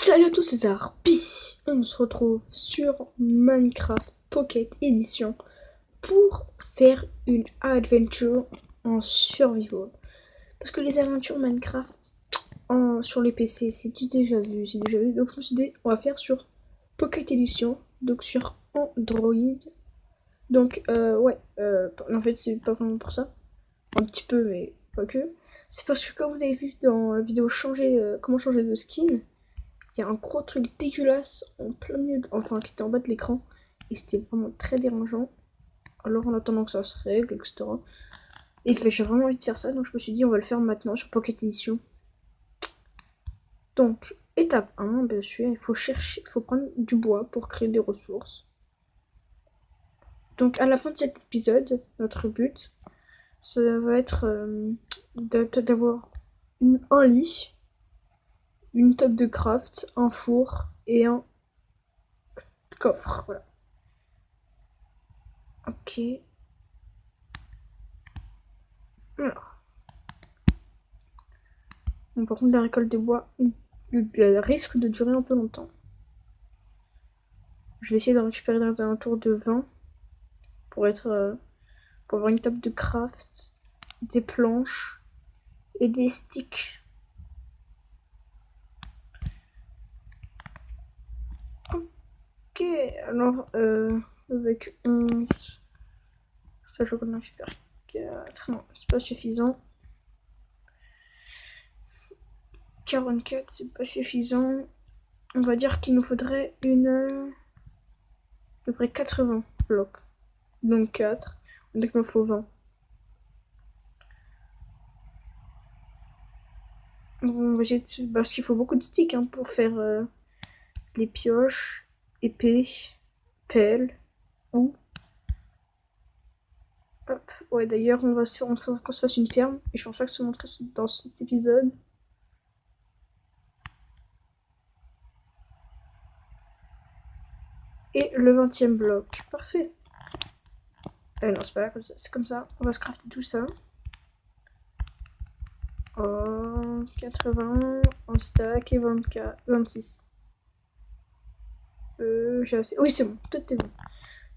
Salut à tous, c'est Zarpi. On se retrouve sur Minecraft Pocket Edition pour faire une adventure en survival. Parce que les aventures Minecraft sur les PC, c'est déjà vu, Donc je me suis dit, on va faire sur Pocket Edition, donc sur Android. Donc en fait c'est pas vraiment pour ça. Un petit peu, mais pas que. C'est parce que comme vous avez vu dans la vidéo comment changer de skin, il y a un gros truc dégueulasse en plein milieu, enfin qui était en bas de l'écran, et c'était vraiment très dérangeant. Alors en attendant que ça se règle, etc. Et j'ai vraiment envie de faire ça, donc je me suis dit on va le faire maintenant sur Pocket Edition. Donc, étape 1, bien sûr, il faut prendre du bois pour créer des ressources. Donc à la fin de cet épisode, notre but, ça va être d'avoir un lit, une table de craft, un four et un coffre, voilà. Ok. Alors. Bon, par contre, la récolte des bois risque de durer un peu longtemps. Je vais essayer d'en récupérer dans un tour de 20 pour pour avoir une table de craft, des planches et des sticks. Ok, alors avec 11, ça je connais super 4, non, c'est pas suffisant. 44, c'est pas suffisant. On va dire qu'il nous faudrait à peu près 80 blocs. Donc 4, donc il me faut 20. On va essayer parce qu'il faut beaucoup de sticks pour faire les pioches, épée, pelle, ou. Hop. Ouais, d'ailleurs, on va qu'on se fasse une ferme, et je pense pas que ce soit montré dans cet épisode. Et le 20e bloc. Parfait. Non, c'est pas comme ça. C'est comme ça. On va se crafter tout ça. Oh, 80, un stack et 24, 26. J'ai assez. Oui, c'est bon. Tout est bon.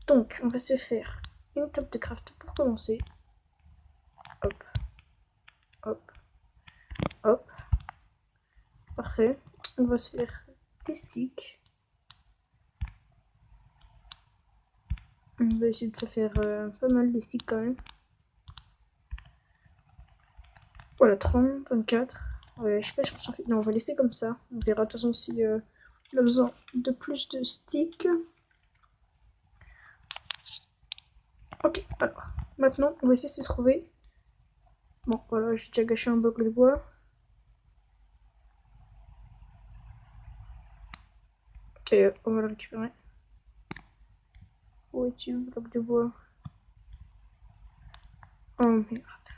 Donc, on va se faire une table de craft pour commencer. Hop. Hop. Hop. Parfait. On va se faire des sticks. On va essayer de se faire pas mal des sticks quand même. Voilà, 30, 24. Ouais, je sais pas si on s'en fait. Non, on va laisser comme ça. On verra de toute façon si on a besoin de plus de sticks. Ok, alors. Maintenant, on va essayer de se trouver. Bon, voilà, j'ai déjà gâché un bloc de bois. Ok, on va le récupérer. Où es-tu, bloc de bois? Oh merde.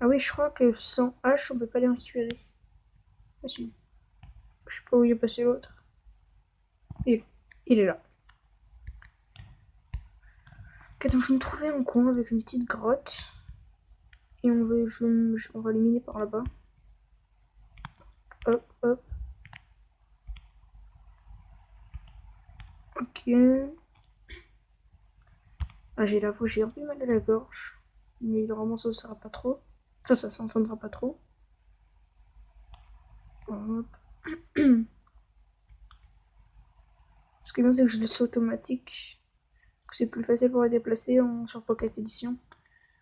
Ah oui, je crois que sans hache, on peut pas les récupérer. Ah si. Je sais pas où il est passé l'autre. Il est là. Ok, donc je me trouvais un coin avec une petite grotte. Et on va l'éliminer par là-bas. Hop, hop. Ok. Ah, j'ai un peu mal à la gorge. Mais normalement, ça ne sera pas trop. Enfin, ça s'entendra pas trop. Hop. Ce qui est bien, c'est que je le saut automatique. C'est plus facile pour la déplacer sur Pocket Edition.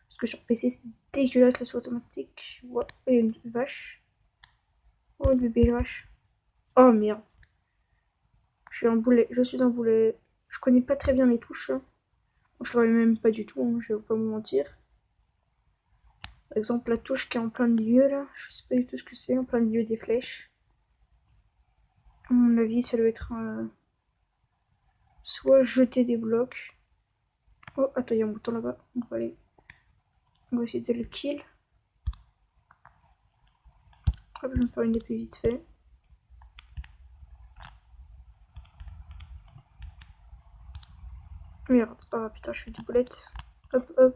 Parce que sur PC, c'est dégueulasse le saut automatique. Ouais, et une vache. Oh, le bébé vache. Oh merde. Je suis un boulet. Je connais pas très bien les touches. Je travaille même pas du tout, je vais pas vous mentir. Par exemple, la touche qui est en plein milieu là, je sais pas du tout ce que c'est, en plein milieu des flèches. À mon avis, ça doit être soit jeter des blocs. Oh, attends, il y a un bouton là-bas. On va essayer de le kill. Hop, je vais me faire une épée vite fait. Merde, c'est pas grave, putain, je fais des boulettes. Hop, hop.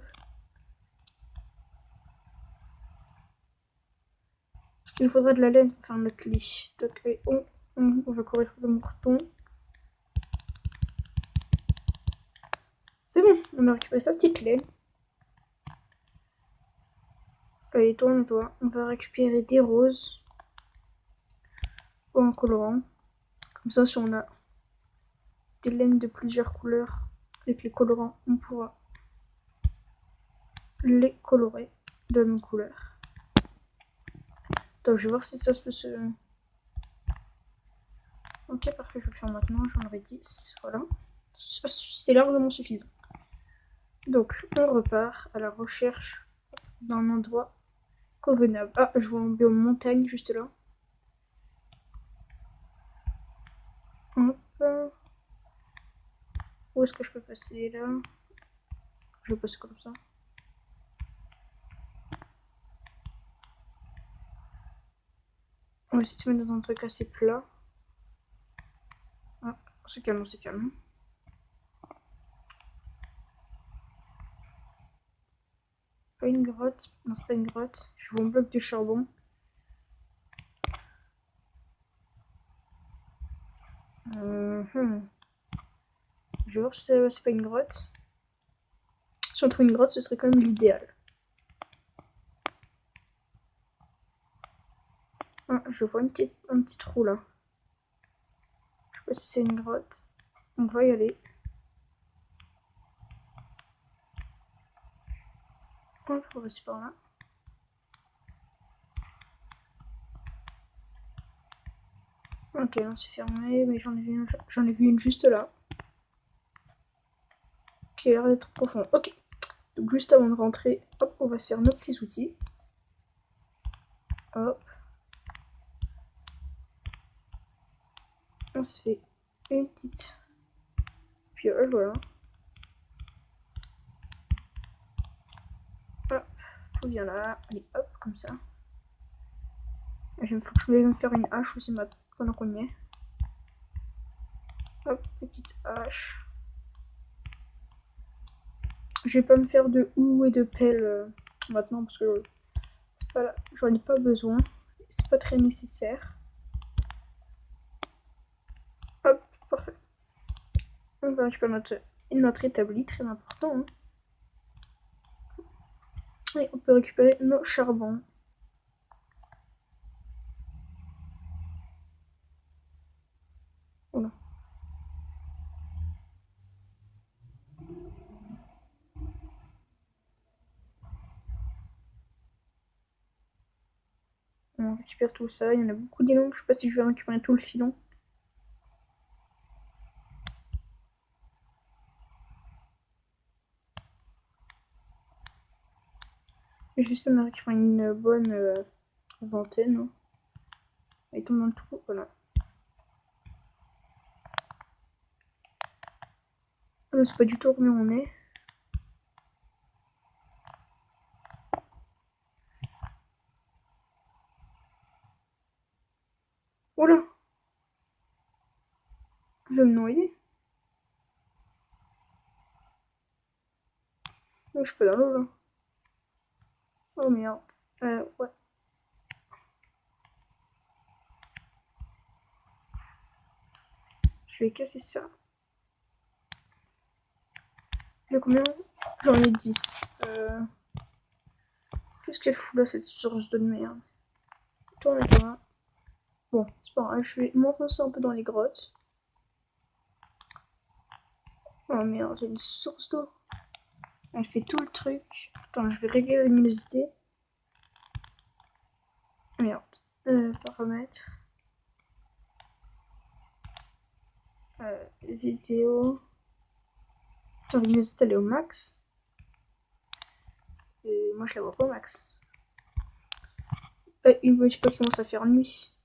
Il nous faudra de la laine pour faire notre lit. Donc, allez, on va courir le mouton. C'est bon, on a récupéré sa petite laine. Allez, tourne-toi. On va récupérer des roses. Ou un colorant. Comme ça, si on a des laines de plusieurs couleurs avec les colorants, on pourra les colorer de la même couleur. Donc, je vais voir si ça se peut se... Ok, parfait, je vais le faire maintenant. J'en aurai 10. Voilà. C'est largement suffisant. Donc, on repart à la recherche d'un endroit convenable. Ah, je vois un biome montagne juste là. Hop. Où est-ce que je peux passer là? Je vais passer comme ça. On va essayer de se mettre dans un truc assez plat. Ah, c'est calme, c'est calme. Pas une grotte. Non, c'est pas une grotte. Je vois un bloc de charbon. Je vais voir si c'est pas une grotte. Si on trouve une grotte, ce serait quand même l'idéal. Ah, je vois un petit trou là. Je sais pas si c'est une grotte. On va y aller. Hop, on va passer par là. Ok, non, c'est fermé, mais j'en ai vu une juste là. Qui a l'air d'être profonde. Ok. Donc juste avant de rentrer, hop, on va se faire nos petits outils. Hop. On se fait une petite pioche, voilà. Hop, tout vient là. Allez, hop, comme ça. Il faut que je vais me faire une hache aussi pendant qu'on y est. Hop, petite hache. Je vais pas me faire de houe et de pelle maintenant parce que c'est pas, j'en ai pas besoin. C'est pas très nécessaire. Hop, parfait. On va récupérer notre établi, très important. Hein. Et on peut récupérer nos charbons. Voilà. On récupère tout ça. Il y en a beaucoup des longues. Je sais pas si je vais récupérer tout le filon. Juste à me récupérer une bonne vingtaine. Hein. Et tout dans le trou, voilà. Je sais pas du tout combien on est. Oula! Je vais me noyer. Je suis pas dans l'eau là. Oh merde. Ouais. Je vais casser ça. J'ai combien? J'en ai 10. Qu'est-ce qu'elle fout là, cette source de merde? Tourne-toi. Bon, c'est pas grave, je vais m'enfoncer un peu dans les grottes. Oh merde, j'ai une source d'eau. Elle fait tout le truc. Attends, je vais régler la luminosité. Merde. Paramètres. Vidéo. Attends, la luminosité elle est au max. Et moi je la vois pas au max. Il me dit pas qu'il commence à faire nuit.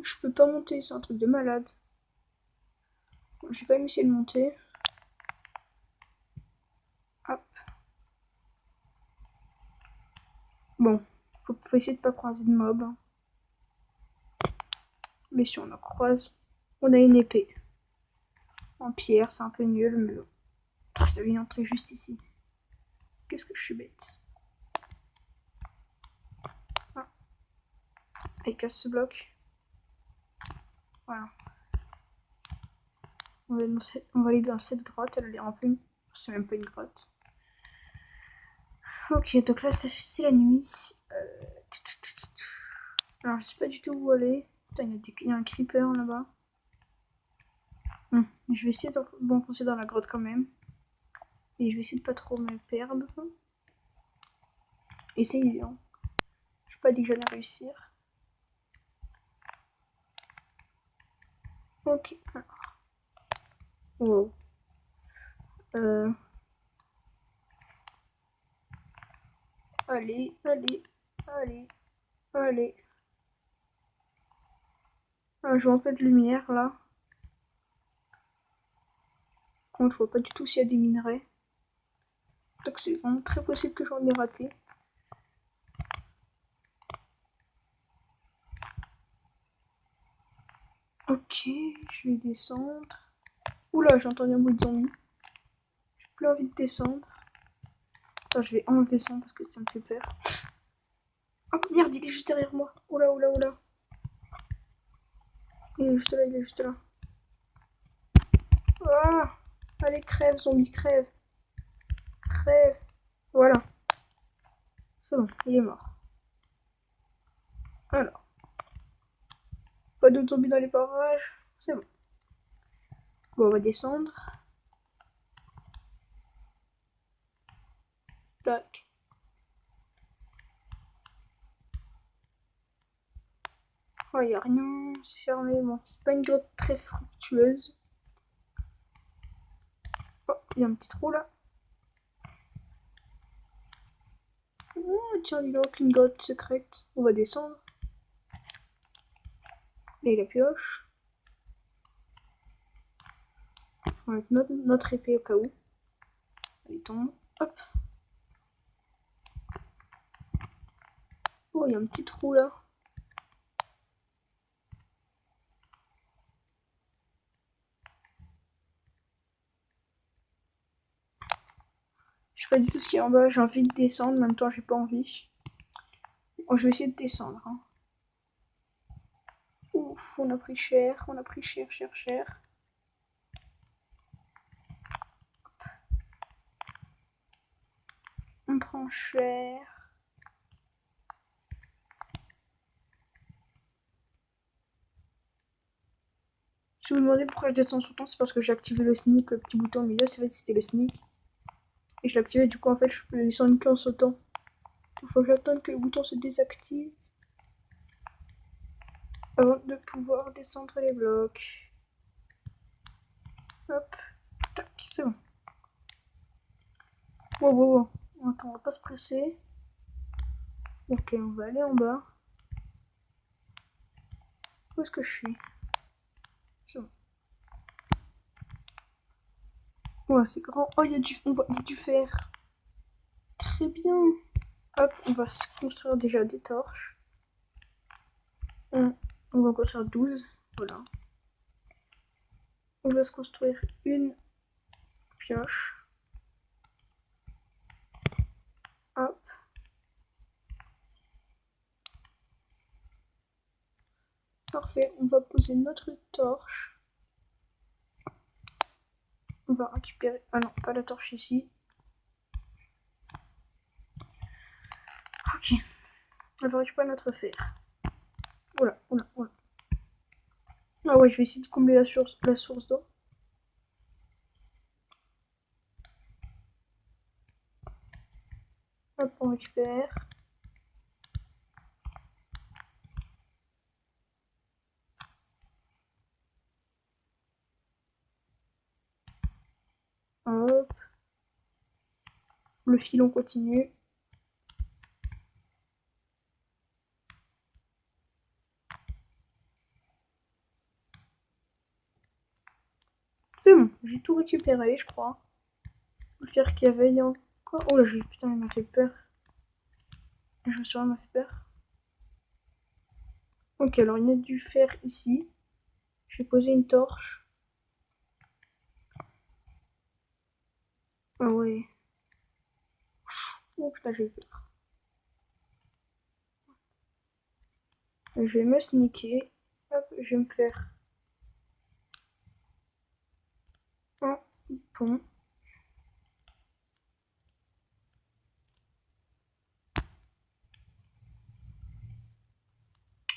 Je peux pas monter, c'est un truc de malade. Je vais quand même essayer de monter. Hop. Bon, faut essayer de pas croiser de mob. Hein. Mais si on en croise, on a une épée. En pierre, c'est un peu nul, mais bon. Il y a une entrée juste ici. Qu'est-ce que je suis bête. il casse ce bloc. Voilà. On va aller dans cette grotte, elle a l'air un peu... C'est même pas une grotte. Ok, donc là c'est la nuit. Alors je sais pas du tout où aller. Putain, il y a un creeper là-bas. Je vais essayer d'enfoncer dans la grotte quand même. Et je vais essayer de pas trop me perdre. Essayer, hein. J'ai pas dit que j'allais réussir. Ok, alors. Wow. Allez, allez, allez, allez. Ah, je vois un peu de lumière là. Contre, je vois pas du tout s'il y a des minerais. Donc c'est vraiment très possible que j'en ai raté. Ok, je vais descendre. Oula, j'ai entendu un bruit de zombie. J'ai plus envie de descendre. Attends, je vais enlever ça parce que ça me fait peur. Oh merde, il est juste derrière moi. Oula, oula, oula. Il est juste là, il est juste là. Ah, allez, crève, zombie, crève. Crève. Voilà. C'est bon, il est mort. Alors. Pas d'autres zombies dans les parages. C'est bon. Bon, on va descendre. Tac. Oh, y a rien. C'est fermé. Bon, c'est pas une grotte très fructueuse. Oh, il y a un petit trou là. Oh, tiens, il y a aucune grotte secrète. On va descendre. Là, il y a la pioche. On va mettre notre épée au cas où. Elle tombe. Hop. Oh, il y a un petit trou là. Je sais pas du tout ce qu'il y a en bas. J'ai envie de descendre. En même temps, j'ai pas envie. Bon, je vais essayer de descendre. Hein. Ouf, on a pris cher. On a pris cher, cher, cher. On prend cher. Si vous vous demandez pourquoi je descends tout le temps, c'est parce que j'ai activé le sneak, le petit bouton au milieu, c'est vrai que c'était le sneak. Et je l'ai activé, du coup en fait je peux descendre qu'en sautant. Il faut que j'attende que le bouton se désactive avant de pouvoir descendre les blocs. Hop, tac, c'est bon. Wow, wow, wow. Attends, on va pas se presser. Ok, on va aller en bas. Où est-ce que je suis? C'est bon. Ouais, c'est grand. Oh, il y a du fer. Très bien. Hop, on va se construire déjà des torches. On va en construire 12. Voilà. On va se construire une pioche. Hop. Parfait, on va poser notre torche. On va récupérer... Ah non, pas la torche ici. Ok. On va récupérer notre fer. Oula, oula, oula. Ah ouais, je vais essayer de combler la source d'eau. Hop, on récupère. Hop. Le filon continue. C'est bon, j'ai tout récupéré, je crois. Le fer qu'il y avait, il y a encore... Oh là, putain, il m'a fait peur. Je me suis vraiment fait peur. Ok, alors il y a du fer ici. Je vais poser une torche. Ah ouais. Oh putain, j'ai eu peur. Je vais me sneaker. Hop, je vais me faire un pont.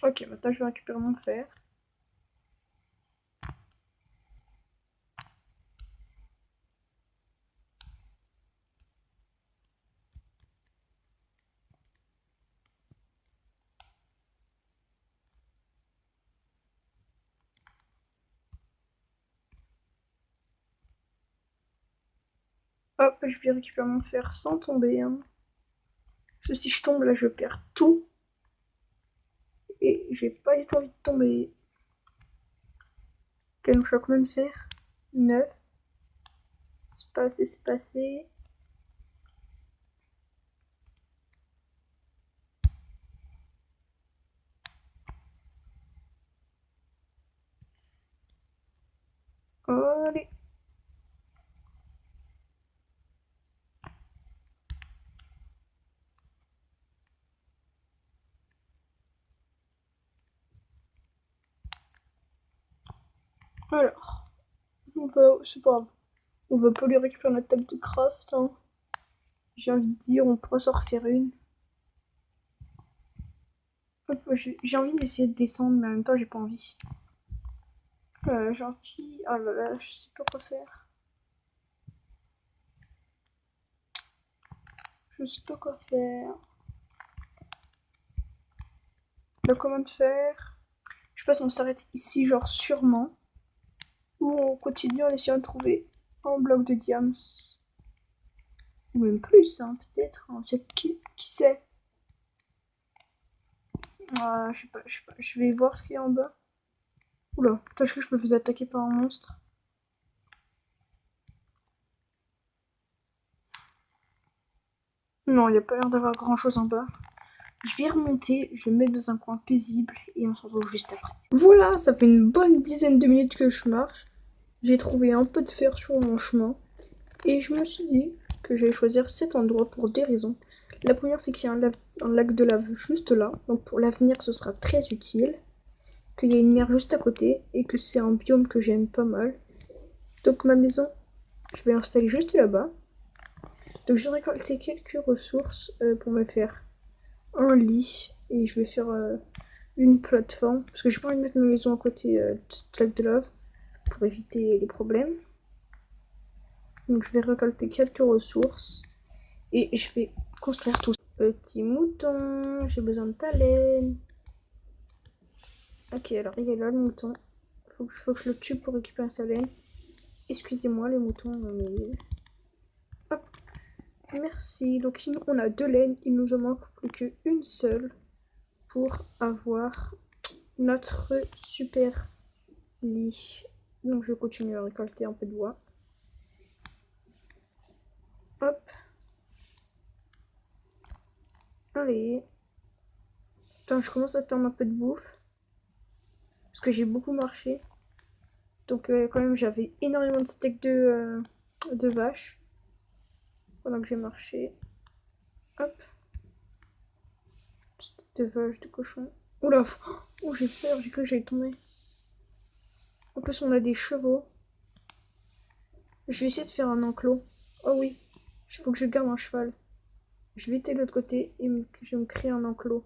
Ok, maintenant je vais récupérer mon fer. Hop, je vais récupérer mon fer sans tomber. Hein. Parce que si je tombe là, je perds tout. Et j'ai pas du tout envie de tomber. Ok, donc je suis à combien de fer? 9. C'est passé, c'est passé. Allez. Alors, c'est pas grave. On va pas lui récupérer notre table de craft. Hein. J'ai envie de dire, on pourra s'en refaire une. J'ai envie d'essayer de descendre, mais en même temps, j'ai pas envie. J'ai envie. Oh là là, je sais pas quoi faire. Je sais pas quoi faire. Là, comment de faire? Je pense qu'on s'arrête ici, genre sûrement. Ou on continue en essayant de trouver un bloc de diams. Ou même plus, hein, peut-être. On sait qui sait. Ah, je sais pas, je sais pas. Je vais voir ce qu'il y a en bas. Oula, putain, je crois que je me faisais attaquer par un monstre. Non, il n'y a pas l'air d'avoir grand chose en bas. Je vais remonter, je vais me mettre dans un coin paisible et on se retrouve juste après. Voilà, ça fait une bonne dizaine de minutes que je marche. J'ai trouvé un peu de fer sur mon chemin. Et je me suis dit que j'allais choisir cet endroit pour deux raisons. La première, c'est qu'il y a un lac de lave juste là. Donc pour l'avenir, ce sera très utile. Qu'il y a une mer juste à côté et que c'est un biome que j'aime pas mal. Donc ma maison, je vais l'installer juste là-bas. Donc je vais récolter quelques ressources pour me faire un lit et je vais faire une plateforme parce que j'ai pas envie de mettre ma maison à côté de cette lac de lave pour éviter les problèmes. Donc je vais récolter quelques ressources et je vais construire tout. Petit mouton, j'ai besoin de ta laine. Ok, alors il est là le mouton. Faut que je le tue pour récupérer sa laine. Excusez-moi les moutons, mais... Hop. Merci. Donc on a deux laines, il nous en manque plus qu'une seule pour avoir notre super lit. Donc je continue à récolter un peu de bois. Hop. Allez. Attends, je commence à perdre un peu de bouffe. Parce que j'ai beaucoup marché. Donc quand même j'avais énormément de steaks de vache. Pendant que j'ai marché. Hop. Steak de vache, de cochon. Oula. Oh j'ai peur, j'ai cru que j'allais tomber. En plus on a des chevaux. Je vais essayer de faire un enclos. Oh oui. Il faut que je garde un cheval. Je vais aller de l'autre côté et je vais me créer un enclos.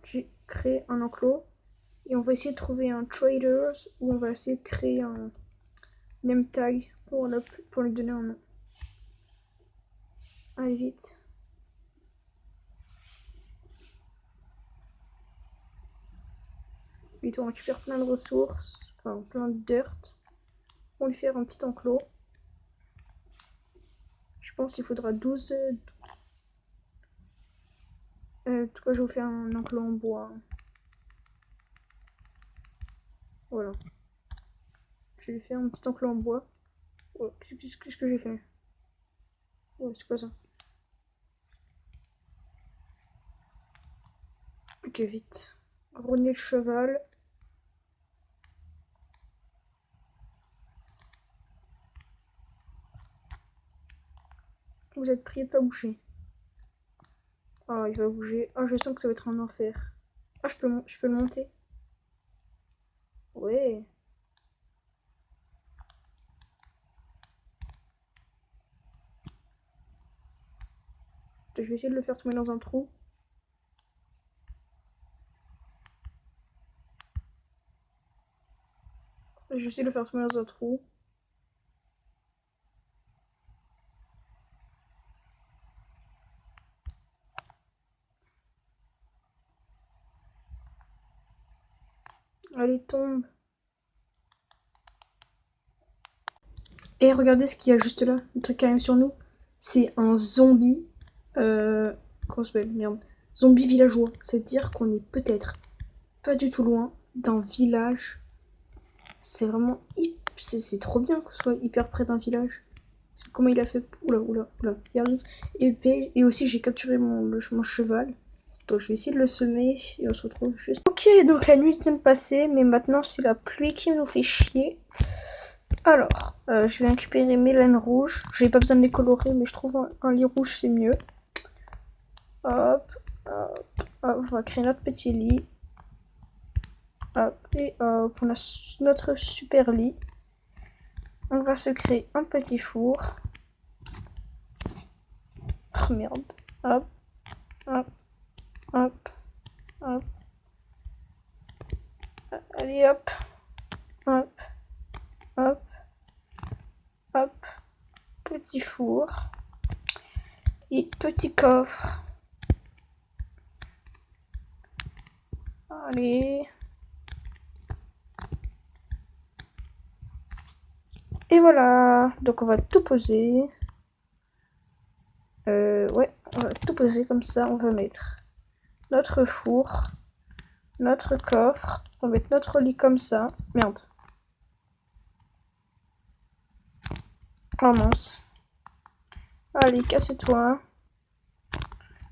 J'ai créé un enclos. Et on va essayer de trouver un traders ou on va essayer de créer un name tag pour lui donner un nom. Allez vite. Vite, on récupère plein de ressources. Enfin, plein de dirt. On lui faire un petit enclos. Je pense qu'il faudra 12. En tout cas, je vais vous faire un enclos en bois. Voilà. Je vais lui faire un petit enclos en bois. Oh, qu'est-ce que j'ai fait? Oh, c'est quoi ça? Ok, vite. René le cheval. Vous êtes prié de pas bouger. Oh, il va bouger. Oh, je sens que ça va être un enfer. Ah, je peux le monter. Ouais. Je vais essayer de le faire tomber dans un trou. Je vais essayer de le faire tomber dans un trou. Allez, tombe. Et regardez ce qu'il y a juste là. Le truc qui arrive sur nous. C'est un zombie. Comment ça s'appelle? Merde. Zombie villageois. C'est-à-dire qu'on est peut-être pas du tout loin d'un village. C'est vraiment... C'est trop bien qu'on soit hyper près d'un village. Comment il a fait? Oula, il arrive. Et aussi, j'ai capturé mon cheval. Donc, je vais essayer de le semer et on se retrouve juste. Ok, donc la nuit vient de passer, mais maintenant, c'est la pluie qui nous fait chier. Alors, je vais récupérer mes laines rouges. J'ai pas besoin de les colorer, mais je trouve un lit rouge, c'est mieux. Hop, hop, hop, on va créer notre petit lit. Hop, et hop, on a notre super lit. On va se créer un petit four. Oh merde. Hop, hop, hop, hop. Allez hop, hop, hop, hop. Petit four. Et petit coffre. Allez. Et voilà. Donc on va tout poser. Ouais, on va tout poser comme ça. On va mettre notre four, notre coffre. On va mettre notre lit comme ça. Merde. Oh mince. Allez, casse-toi.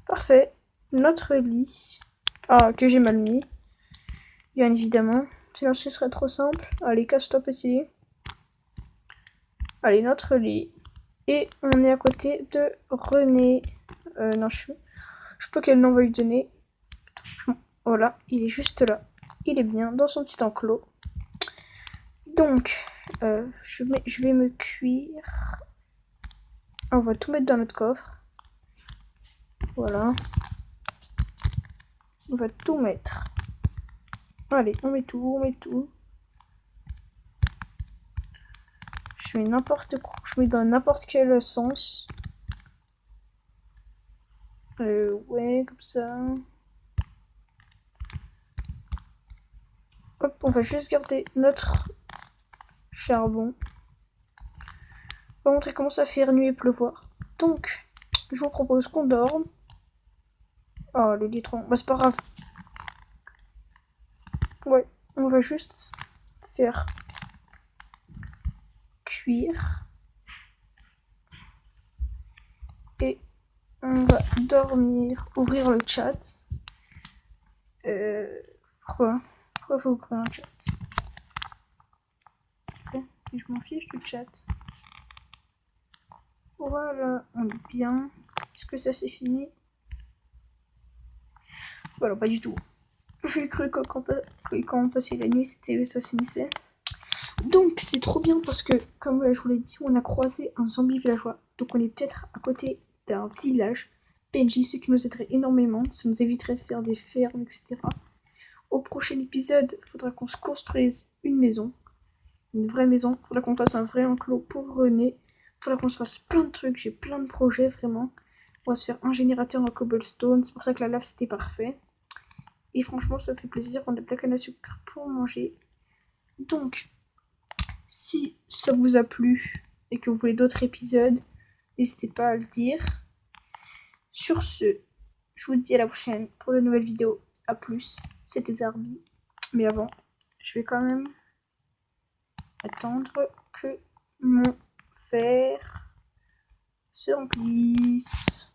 Parfait. Notre lit. Ah, que j'ai mal mis. Bien évidemment. Sinon, ce serait trop simple. Allez, casse-toi, petit lit. Allez, notre lit. Et on est à côté de René. Non, je sais pas quel nom on va lui donner. Voilà, il est juste là. Il est bien dans son petit enclos. Donc, je vais me cuire. On va tout mettre dans notre coffre. Voilà. On va tout mettre. Allez, on met tout, on met tout. Je mets n'importe quoi. Je mets dans n'importe quel sens. Ouais, comme ça. Hop, on va juste garder notre charbon. On va montrer comment ça fait nuit et pleuvoir. Donc, je vous propose qu'on dorme. Oh, le litron. Bah, c'est pas grave. Ouais, on va juste faire cuire. Et on va dormir. Ouvrir le chat. Pourquoi faut ouvrir un chat? Okay. Je m'en fiche du chat. Voilà, on est bien. Est-ce que ça c'est fini? Voilà, pas du tout. J'ai cru que quand on passait la nuit, ça se finissait. Donc c'est trop bien parce que, comme je vous l'ai dit, on a croisé un zombie villageois. Donc on est peut-être à côté d'un village PNJ, ce qui nous aiderait énormément. Ça nous éviterait de faire des fermes, etc. Au prochain épisode, il faudra qu'on se construise une maison. Une vraie maison. Il faudra qu'on fasse un vrai enclos pour René. Il faudra qu'on se fasse plein de trucs. J'ai plein de projets, vraiment. On va se faire un générateur en cobblestone. C'est pour ça que la lave, c'était parfait. Et franchement, ça fait plaisir. On a de la canne à sucre pour manger. Donc, si ça vous a plu et que vous voulez d'autres épisodes, n'hésitez pas à le dire. Sur ce, je vous dis à la prochaine pour de nouvelles vidéos. A plus. C'était Zarbi. Mais avant, je vais quand même attendre que mon fer se remplisse.